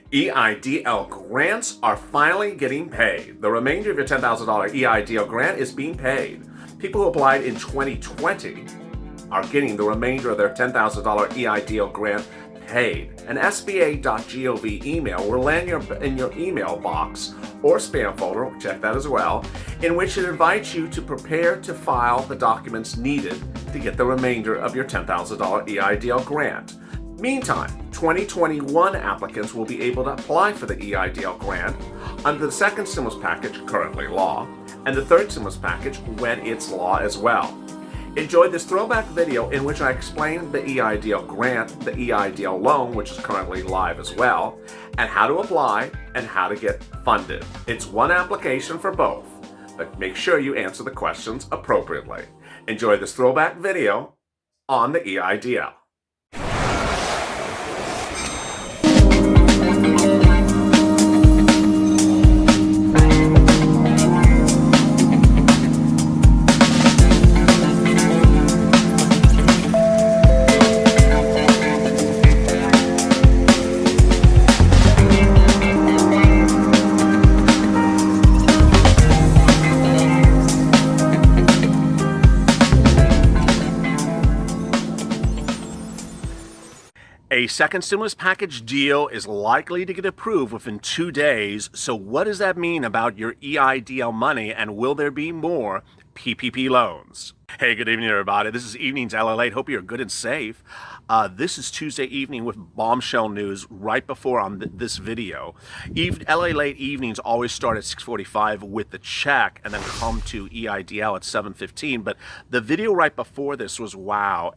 EIDL grants are finally getting paid. The remainder of your $10,000 EIDL grant is being paid. People who applied in 2020 are getting the remainder of their $10,000 EIDL grant paid. An SBA.gov email will land in your email box or spam folder, check that as well, in which it invites you to prepare to file the documents needed to get the remainder of your $10,000 EIDL grant. Meantime, 2021 applicants will be able to apply for the EIDL grant under the second stimulus package, currently law, and the third stimulus package when it's law as well. Enjoy this throwback video in which I explain the EIDL grant, the EIDL loan, which is currently live as well, and how to apply and how to get funded. It's one application for both, but make sure you answer the questions appropriately. Enjoy this throwback video on the EIDL. A second stimulus package deal is likely to get approved within 2 days. So what does that mean about your EIDL money, and will there be more PPP loans? Hey, good evening, everybody. This is Evening's LALATE. Hope you're good and safe. This is Tuesday evening with bombshell news right before on this video. LALATE evenings always start at 6:45 with the check and then come to EIDL at 7:15. But the video right before this was, wow,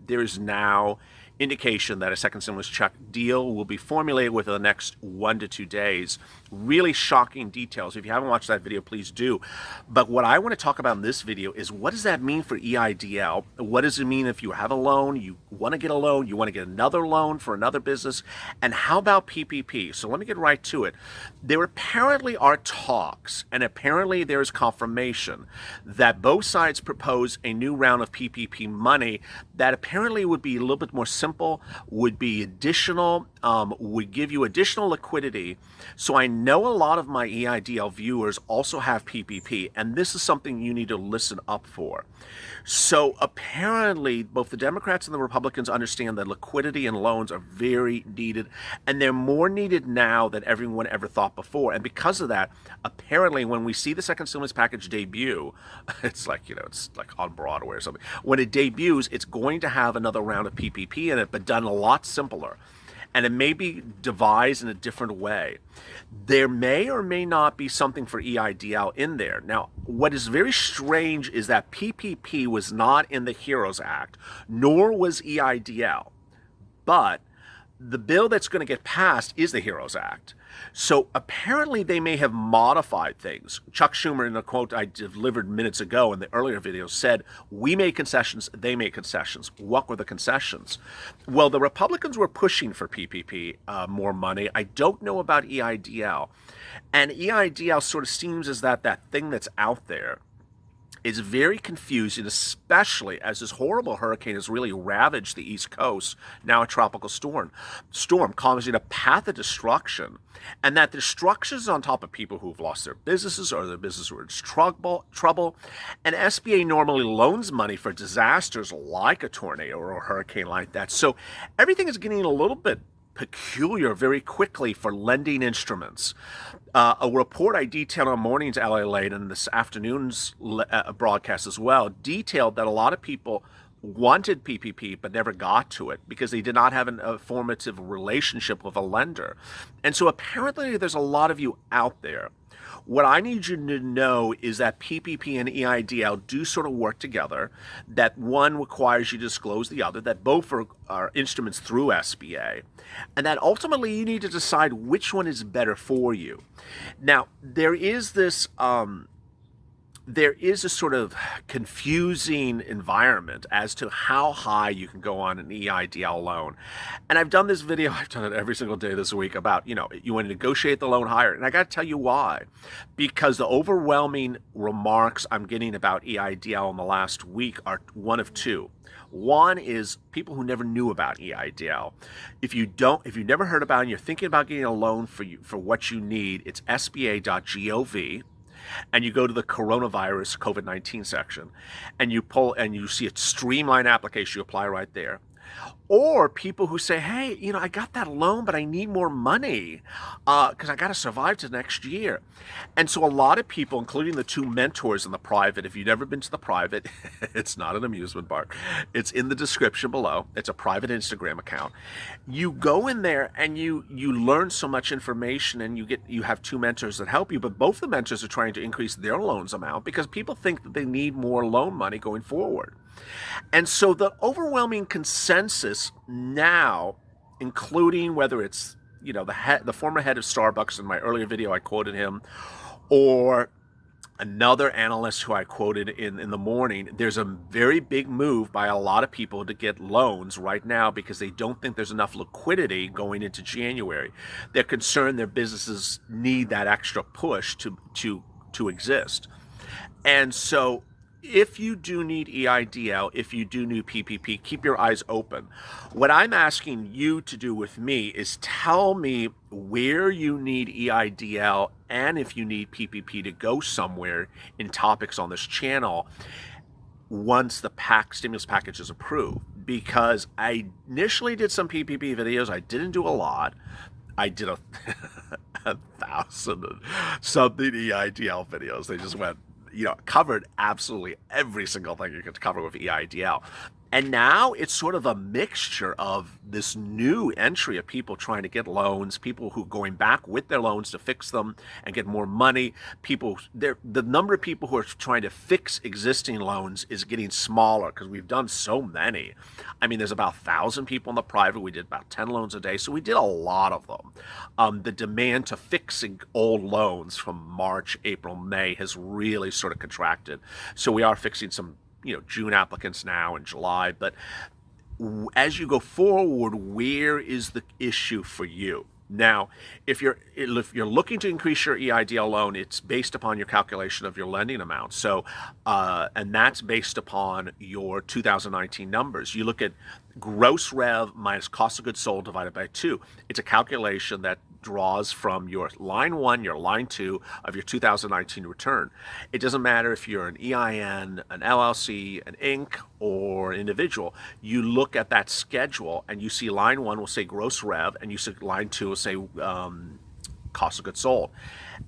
there is now indication that a second stimulus check deal will be formulated within the next 1 to 2 days. Really shocking details. If you haven't watched that video, please do. But what I want to talk about in this video is, what does that mean for EIDL? What does it mean if you have a loan, you want to get a loan, you want to get another loan for another business? And how about PPP? So let me get right to it. There apparently are talks, and apparently there's confirmation that both sides propose a new round of PPP money that apparently would be a little bit more simple, would be additional, would give you additional liquidity. So I know a lot of my EIDL viewers also have PPP, and this is something you need to listen up for. So apparently both the Democrats and the Republicans understand that liquidity and loans are very needed, and they're more needed now than everyone ever thought before. And because of that, apparently when we see the second stimulus package debut, it's like on Broadway or something. When it debuts, it's going to have another round of PPP in it, but done a lot simpler. And it may be devised in a different way. There may or may not be something for EIDL in there. Now, what is very strange is that PPP was not in the HEROES Act, nor was EIDL. But the bill that's going to get passed is the HEROES Act. So apparently they may have modified things. Chuck Schumer, in a quote I delivered minutes ago in the earlier video, said, "We made concessions, they made concessions." What were the concessions? Well, the Republicans were pushing for PPP, more money. I don't know about EIDL. And EIDL sort of seems as that thing that's out there is very confusing, especially as this horrible hurricane has really ravaged the East Coast, now a tropical storm causing a path of destruction. And that destruction is on top of people who've lost their businesses or their businesses were in trouble. And SBA normally loans money for disasters like a tornado or a hurricane like that. So everything is getting a little bit peculiar very quickly for lending instruments. A report I detailed on morning's LALATE and this afternoon's broadcast as well detailed that a lot of people wanted PPP but never got to it because they did not have a formative relationship with a lender. And so apparently there's a lot of you out there. What I need you to know is that PPP and EIDL do sort of work together, that one requires you to disclose the other, that both are instruments through SBA, and that ultimately you need to decide which one is better for you. Now, there is this there is a sort of confusing environment as to how high you can go on an EIDL loan. And I've done this video, I've done it every single day this week about, you want to negotiate the loan higher. And I got to tell you why. Because the overwhelming remarks I'm getting about EIDL in the last week are one of two. One is people who never knew about EIDL. If you never heard about it and you're thinking about getting a loan for what you need, it's sba.gov. And you go to the coronavirus COVID-19 section and you see a streamlined application, you apply right there. Or people who say, hey, I got that loan, but I need more money because I got to survive to next year. And so a lot of people, including the two mentors in the private, if you've never been to the private, it's not an amusement park. It's in the description below. It's a private Instagram account. You go in there and you learn so much information, and you have two mentors that help you, but both the mentors are trying to increase their loans amount because people think that they need more loan money going forward. And so the overwhelming consensus now, including whether it's the former head of Starbucks, in my earlier video I quoted him, or another analyst who I quoted in the morning, there's a very big move by a lot of people to get loans right now because they don't think there's enough liquidity going into January. They're concerned their businesses need that extra push to exist. And so if you do need EIDL, if you do need PPP, keep your eyes open. What I'm asking you to do with me is tell me where you need EIDL and if you need PPP to go somewhere in topics on this channel once the stimulus package is approved. Because I initially did some PPP videos. I didn't do a lot. I did a 1,000 and something EIDL videos. They just went, covered absolutely every single thing you could cover with EIDL. And now it's sort of a mixture of this new entry of people trying to get loans, people who are going back with their loans to fix them and get more money. The number of people who are trying to fix existing loans is getting smaller because we've done so many. I mean, there's about 1,000 people in the private. We did about 10 loans a day, so we did a lot of them. The demand to fixing old loans from March, April, May has really sort of contracted. So we are fixing some June applicants now in July. But as you go forward, where is the issue for you? Now, if you're looking to increase your EIDL loan, it's based upon your calculation of your lending amount. So, and that's based upon your 2019 numbers. You look at gross rev minus cost of goods sold divided by 2. It's a calculation that draws from your line 1, your line 2 of your 2019 return. It doesn't matter if you're an EIN, an LLC, an Inc., or an individual. You look at that schedule and you see line 1 will say gross rev, and you see line 2 will say cost of goods sold.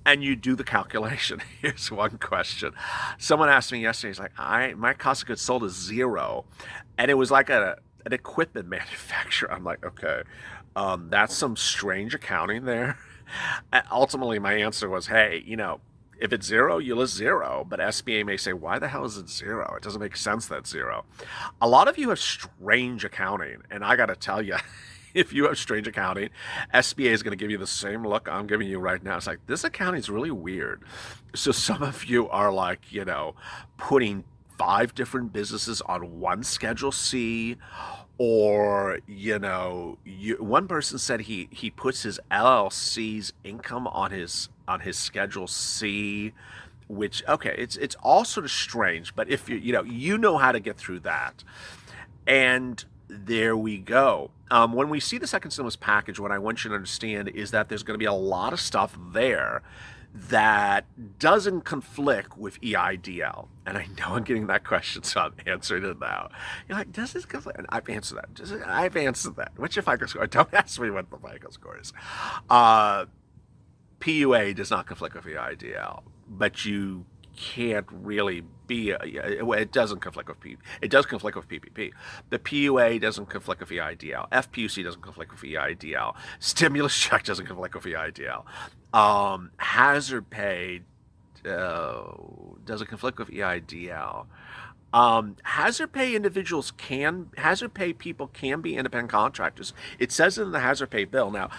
And you do the calculation. Here's one question. Someone asked me yesterday, he's like, my cost of goods sold is 0. And it was like an equipment manufacturer. I'm like, okay, that's some strange accounting there. And ultimately, my answer was, hey, if it's 0, you list 0. But SBA may say, why the hell is it 0? It doesn't make sense that 0. A lot of you have strange accounting. And I got to tell you, if you have strange accounting, SBA is going to give you the same look I'm giving you right now. It's like, this accounting is really weird. So some of you are like, putting 5 different businesses on one Schedule C, or one person said he puts his LLC's income on his Schedule C, which, okay, it's all sort of strange. But if you know how to get through that, and there we go. When we see the second stimulus package, what I want you to understand is that there's going to be a lot of stuff there that doesn't conflict with EIDL. And I know I'm getting that question, so I'm answering it now. You're like, does this conflict? And I've answered that. I've answered that. What's your FICO score? Don't ask me what the FICO score is. PUA does not conflict with EIDL, but you can't really be it doesn't conflict with PPP. It does conflict with PPP. The PUA doesn't conflict with EIDL. FPUC doesn't conflict with EIDL. Stimulus check doesn't conflict with EIDL. Hazard pay doesn't conflict with EIDL. Hazard pay people can be independent contractors. It says it in the hazard pay bill. Now,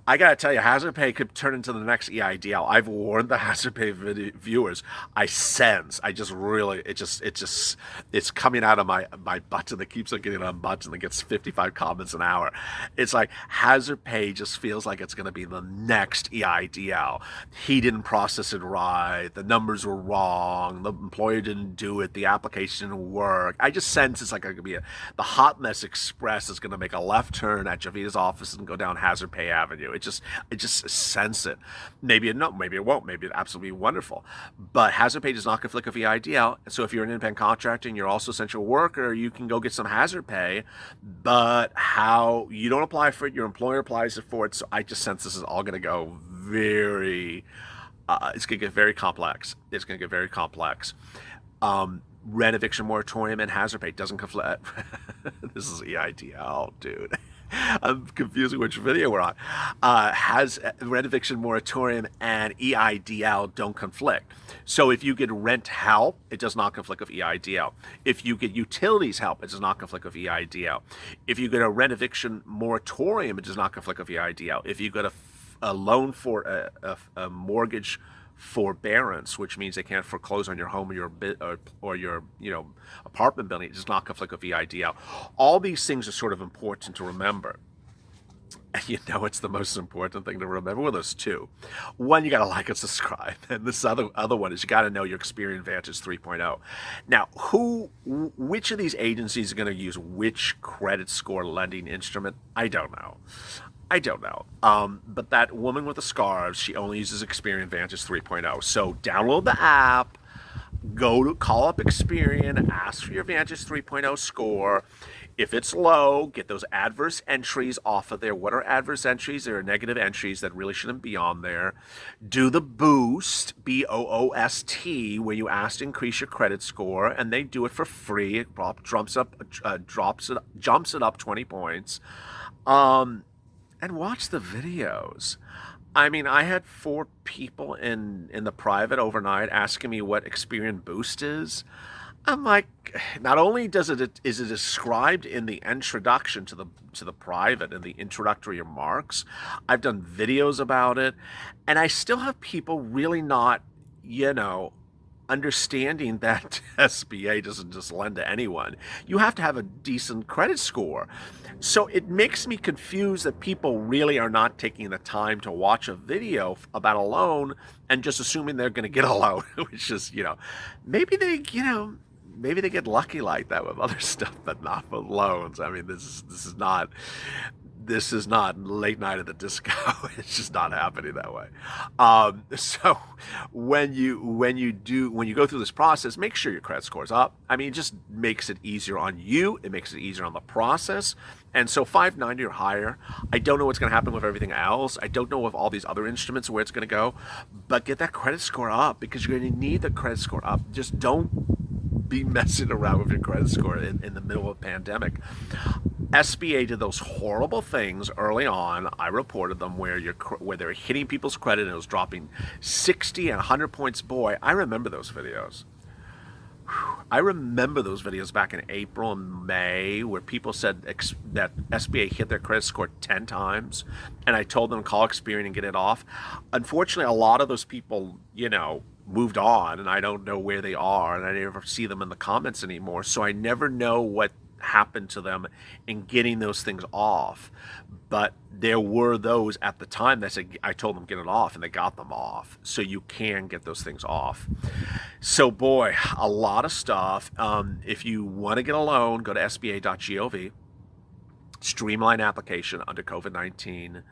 I gotta tell you, hazard pay could turn into the next EIDL. I've warned the hazard pay viewers. I sense, I just really, it's coming out of my button that keeps on getting unbuttoned that gets 55 comments an hour. It's like hazard pay just feels like it's gonna be the next EIDL. He didn't process it right. The numbers were wrong. The employer didn't do it. The application didn't work. I just sense it's like gonna be the Hot Mess Express is gonna make a left turn at Javita's office and go down Hazard Pay Avenue. I just sense it. Maybe it won't. Maybe it absolutely wonderful. But hazard pay does not conflict with EIDL. So if you're an independent contractor and you're also an essential worker, you can go get some hazard pay. But how you don't apply for it, your employer applies it for it. So I just sense this is all going to go very. It's going to get very complex. It's going to get very complex. Rent eviction moratorium and hazard pay doesn't conflict. This is EIDL, dude. I'm confusing which video we're on. Has rent eviction moratorium and EIDL don't conflict. So if you get rent help, it does not conflict with EIDL. If you get utilities help, it does not conflict with EIDL. If you get a rent eviction moratorium, it does not conflict with EIDL. If you get a loan for a mortgage forbearance, which means they can't foreclose on your home or your apartment building, it does not conflict with EIDL. All these things are sort of important to remember. It's the most important thing to remember. Well, there's two. One, you got to like and subscribe. And this other one is you got to know your Experian Vantage 3.0. Now, which of these agencies are going to use which credit score lending instrument? I don't know. But that woman with the scarves, she only uses Experian Vantage 3.0. So download the app, call up Experian, ask for your Vantage 3.0 score. If it's low, get those adverse entries off of there. What are adverse entries? There are negative entries that really shouldn't be on there. Do the boost, BOOST, where you ask to increase your credit score, and they do it for free. It jumps it up 20 points. And watch the videos. I mean, I had 4 people in the private overnight asking me what Experian Boost is. I'm like, not only is it described in the introduction to the private and the introductory remarks, I've done videos about it, and I still have people really not, understanding that SBA doesn't just lend to anyone. You have to have a decent credit score. So it makes me confused that people really are not taking the time to watch a video about a loan and just assuming they're going to get a loan, which is, maybe they get lucky like that with other stuff, but not with loans. I mean, this is not late night at the disco. It's just not happening that way. So when you go through this process, make sure your credit score is up. I mean, it just makes it easier on you. It makes it easier on the process. And so 590 or higher. I don't know what's going to happen with everything else. I don't know with all these other instruments where it's going to go. But get that credit score up because you're going to need the credit score up. Just don't be messing around with your credit score in the middle of a pandemic. SBA did those horrible things early on. I reported them where they're hitting people's credit and it was dropping 60 and 100 points. Boy, I remember those videos. I remember those videos back in April and May where people said that SBA hit their credit score 10 times, and I told them to call Experian and get it off. Unfortunately, a lot of those people, moved on, and I don't know where they are, and I never see them in the comments anymore, so I never know what happened to them in getting those things off. But there were those at the time that said, I told them get it off, and they got them off. So you can get those things off. So boy, a lot of stuff. If you want to get a loan, go to sba.gov. Streamline application under COVID-19.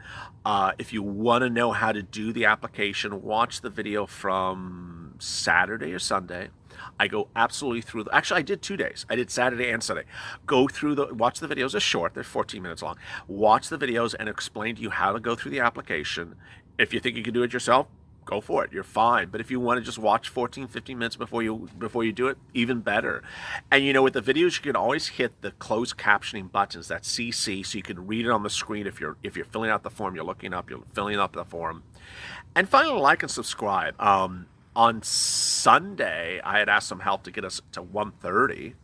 If you want to know how to do the application, watch the video from Saturday or Sunday. I go absolutely through actually I did 2 days. I did Saturday and Sunday. Watch the videos. They're short. They're 14 minutes long. Watch the videos and explain to you how to go through the application. If you think you can do it yourself, go for it. You're fine. But if you want to just watch 14, 15 minutes before you do it, even better. And with the videos, you can always hit the closed captioning buttons, that CC, so you can read it on the screen if you're filling out the form you're filling up the form. And finally, like and subscribe. On Sunday, I had asked some help to get us to 130.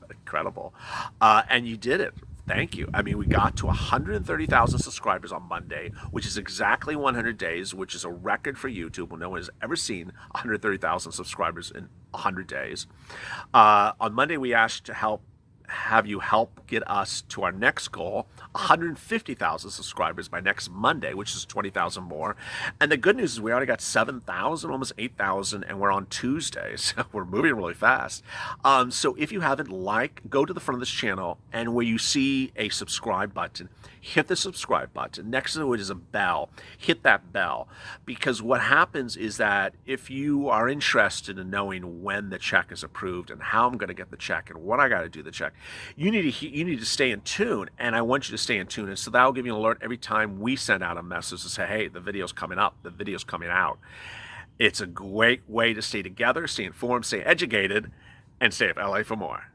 Incredible. And you did it. Thank you. I mean, we got to 130,000 subscribers on Monday, which is exactly 100 days, which is a record for YouTube. No one has ever seen 130,000 subscribers in 100 days. On Monday, we asked to have you help get us to our next goal, 150,000 subscribers by next Monday, which is 20,000 more. And the good news is we already got 7,000, almost 8,000, and we're on Tuesday, so we're moving really fast. So if you haven't, go to the front of this channel, and where you see a subscribe button, hit the subscribe button. Next to it is a bell. Hit that bell, because what happens is that if you are interested in knowing when the check is approved and how I'm going to get the check and what I got to do the check, you need to stay in tune, and I want you to stay in tune. And so that will give you an alert every time we send out a message to say, hey, the video's coming up, the video's coming out. It's a great way to stay together, stay informed, stay educated, and stay at LA for more.